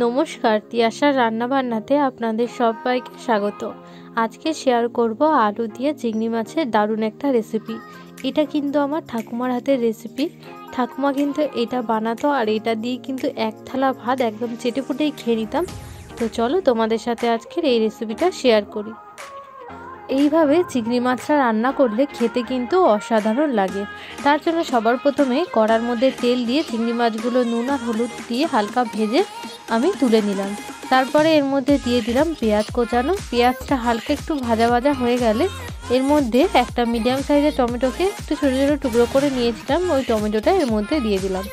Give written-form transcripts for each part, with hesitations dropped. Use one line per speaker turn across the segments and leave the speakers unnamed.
নমস্কার, তিয়াশার রান্নাবান্নাতে আপনাদের সবাইকে স্বাগত। আজকে শেয়ার করব আলু দিয়ে চিংড়ি মাছের দারুণ একটা রেসিপি। এটা কিন্তু আমার ঠাকুমার হাতের রেসিপি। ঠাকুমা কিন্তু এটা বানাতো আর এটা দিয়ে কিন্তু এক থালা ভাত একদম চেটেপুটেই খেয়ে নিতাম। তো চলো তোমাদের সাথে আজকের এই রেসিপিটা শেয়ার করি। এইভাবে চিংড়ি মাছটা রান্না করলে খেতে কিন্তু অসাধারণ লাগে। তার জন্য সবার প্রথমে কড়ার মধ্যে তেল দিয়ে চিংড়ি মাছগুলো নুন আর হলুদ দিয়ে হালকা ভেজে আমি তুলে নিলাম। তারপরে এর মধ্যে দিয়ে দিলাম পেঁয়াজ কোচানো। পেঁয়াজটা হালকা একটু ভাজা ভাজা হয়ে গেলে এর মধ্যে একটা মিডিয়াম সাইজের টমেটোকে একটু ছোটো ছোটো টুকরো করে নিয়েছিলাম, ওই টমেটোটা এর মধ্যে দিয়ে দিলাম।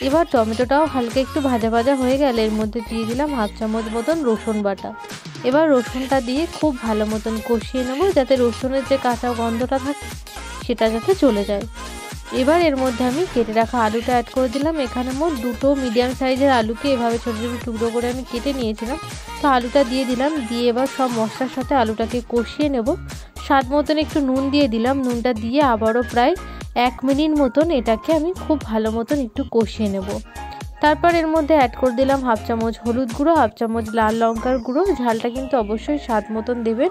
এবার টমেটোটাও হালকা একটু ভাজা ভাজা হয়ে গেলে এর মধ্যে দিয়ে দিলাম হাফ চামচ মতন রসুন বাটা। এবার রসুনটা দিয়ে খুব ভালো মতন কষিয়ে নেব, যাতে রসুনের যে কাঁচা গন্ধটা থাকে সেটা যাতে চলে যায়। এবার এর মধ্যে আমি কেটে রাখা আলুটা অ্যাড করে দিলাম। এখানে মোট দুটো মিডিয়াম সাইজের আলুকে এভাবে ছোটো ছোটো টুকরো করে আমি কেটে নিয়েছিলাম। তো আলুটা দিয়ে দিলাম, দিয়ে এবার সব মশলার সাথে আলুটাকে কষিয়ে নেব। স্বাদ মতন একটু নুন দিয়ে দিলাম, নুনটা দিয়ে আবারও প্রায় 1 মিনিট মতন এটাকে আমি খুব ভালো মতন একটু কষিয়ে নেব। তারপর এর মধ্যে অ্যাড করে দিলাম হাফ চামচ হলুদ গুঁড়ো, হাফ চামচ লাল লঙ্কার গুঁড়ো। ঝালটা কিন্তু অবশ্যই স্বাদ মতন দেবেন,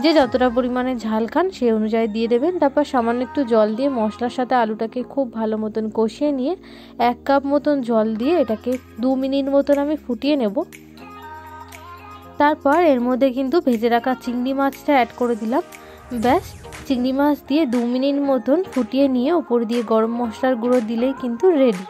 যে যতটা পরিমাণে ঝাল খান সেই অনুযায়ী দিয়ে দেবেন। তারপর সামান্য একটু জল দিয়ে মশলার সাথে আলুটাকে খুব ভালো মতন কষিয়ে নিয়ে 1 কাপ মতন জল দিয়ে এটাকে 2 মিনিট মতন আমি ফুটিয়ে নেব। তারপর এর মধ্যে কিন্তু ভেজে রাখা চিংড়ি মাছটা অ্যাড করে দিলাম। ব্যাস, চিংড়ি মাছ দিয়ে 2 মিনিট মতন ফুটিয়ে নিয়ে ওপর দিয়ে গরম মশলার গুঁড়ো দিলেই কিন্তু রেডি।